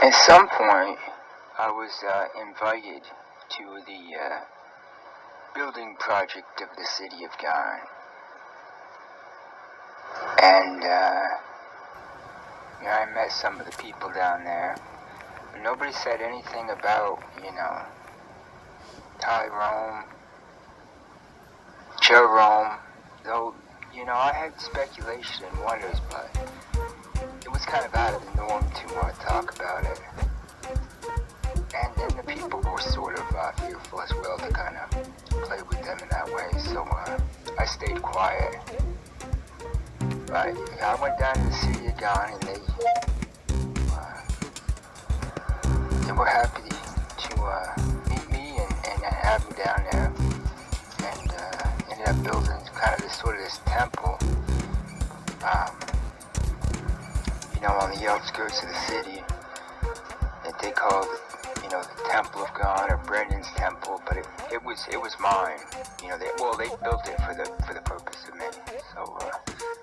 At some point, I was invited to the building project of the city of Gone. And I met some of the people down there. But nobody said anything about, Tyrone, Jerome. Though, I had speculation and wonders, but it was kind of out of the norm to talk about it. And then the people were sort of fearful as well to kind of play with them in that way, so I stayed quiet. But I went down to the city of Gone, and they were happy to meet me and have me down there, and ended up building kind of this temple, on the outskirts of the city that they called, the Temple of God or Brendan's Temple, but it was mine. They built it for the purpose of me, so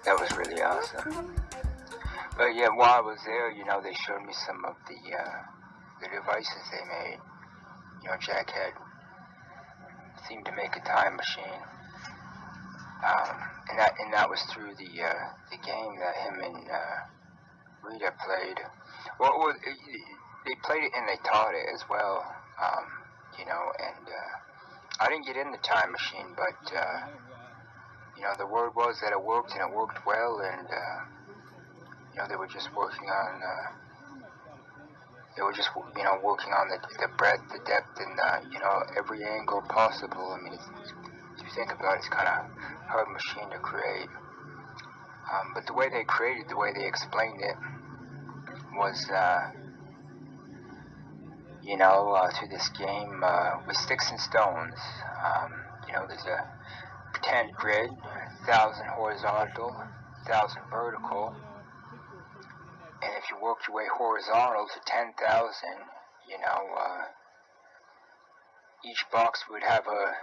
that was really awesome. But yeah, while I was there, they showed me some of the devices they made. Jack had seemed to make a time machine, and that was through the game that him and Rita played. Well, they played it and they taught it as well, and I didn't get in the time machine, but, the word was that it worked, and it worked well, and, they were just working on, working on the breadth, the depth, and, every angle possible. I mean, if you think about it, it's kind of a hard machine to create. But the way they created, the way they explained it was, through this game with sticks and stones. There's a pretend grid, 1,000 horizontal, 1,000 vertical, and if you work your way horizontal to 10,000, each box would have a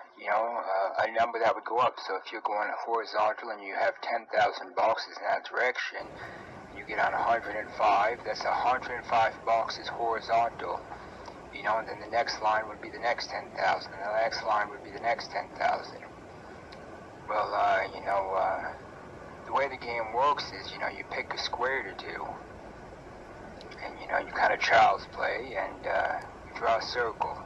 number that would go up. So if you're going horizontal and you have 10,000 boxes in that direction, you get on 105, that's 105 boxes horizontal, and then the next line would be the next 10,000, and the next line would be the next 10,000. Well, the way the game works is, you pick a square to do, and, you kind of child's play, and you draw a circle.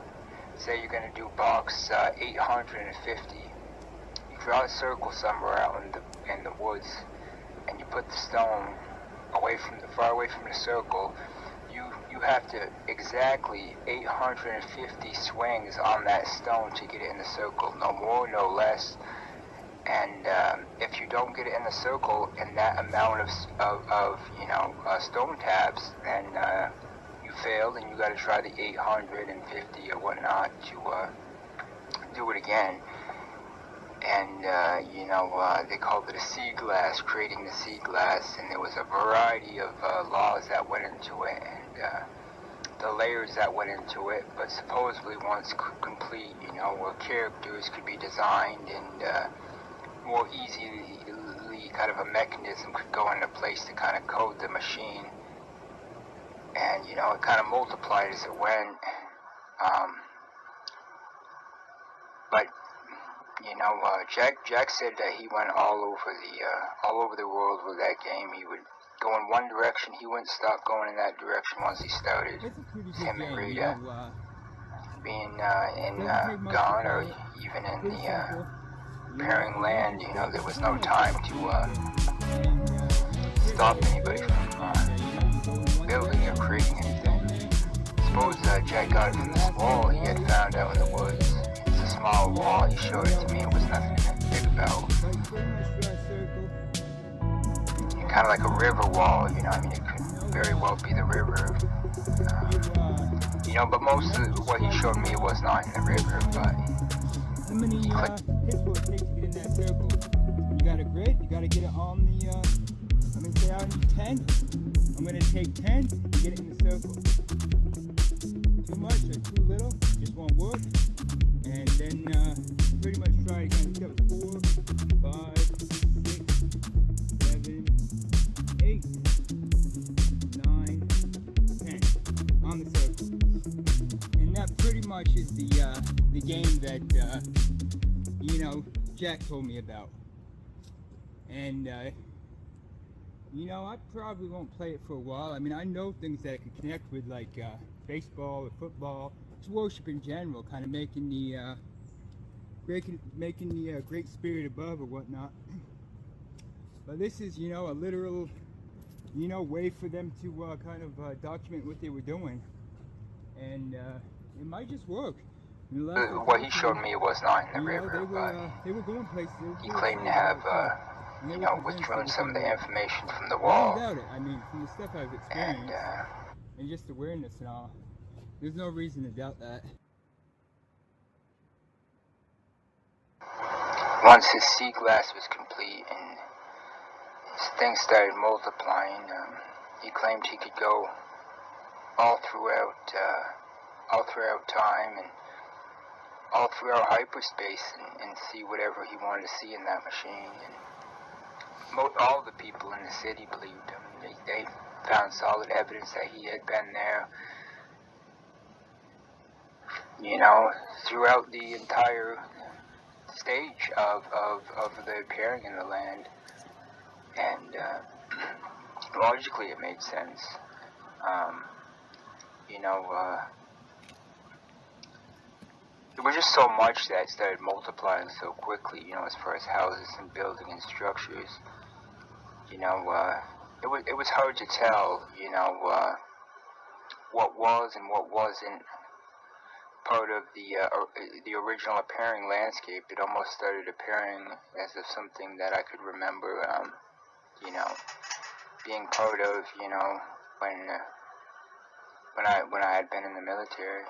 Say you're going to do box 850. You draw a circle somewhere out in the woods, and you put the stone far away from the circle. You have to exactly 850 swings on that stone to get it in the circle, no more, no less. And if you don't get it in the circle in that amount of stone tabs, then you failed, and you got to try the 850 or whatnot to do it again. And they called it a sea glass, creating the sea glass, and there was a variety of laws that went into it, and the layers that went into it. But supposedly once complete, where characters could be designed, and more easily kind of a mechanism could go into place to kind of code the machine, and it kind of multiplied as it went. But Jack said that he went all over the world with that game. He would go in one direction, he wouldn't stop going in that direction once he started. Him and Rita being in Gone, or even in the Pairing Land, there was no time to stop anybody from building or creating anything. Suppose Jack got it from this wall he had found out in the woods. It's a small wall, he showed it to me, it was nothing to think about. Kind of like a river wall, it could very well be the river. But most of what he showed me was not in the river, but how many hits will it take to get in that circle? You got a grid, you got to get it on the, say I need 10. I'm going to take 10 to get it in the circle. Too much or too little, just won't work. And then pretty much try again. You got 4, 5, 6, 7, 8, 9, 10. much as the game that you know, Jack told me about. And you know, I probably won't play it for a while. I mean, I know things that I could connect with, like baseball or football, just worship in general, kind of making the great spirit above or whatnot. But this is, you know, a literal, you know, way for them to kind of document what they were doing, and it might just work. And the last I What he talked to showed them, me was not in the you know, river, but they were going places. They were he really claimed to excited have, about it too. And they you were know, convinced it withdrawn was some going of to the work. information from the I don't wall, doubt it. I mean, from the stuff I've and experienced and just awareness and all, there's no reason to doubt that. once his sea glass was complete and his things started multiplying, he claimed he could go all throughout time and all throughout hyperspace and see whatever he wanted to see in that machine. And all the people in the city believed him. They found solid evidence that he had been there, you know, throughout the entire stage of the appearing in the land. And logically it made sense. You know, there was just so much that started multiplying so quickly, you know, as far as houses and buildings and structures. You know, it was hard to tell, you know, what was and what wasn't part of the original appearing landscape. It almost started appearing as if something that I could remember, you know, being part of, you know, when I had been in the military.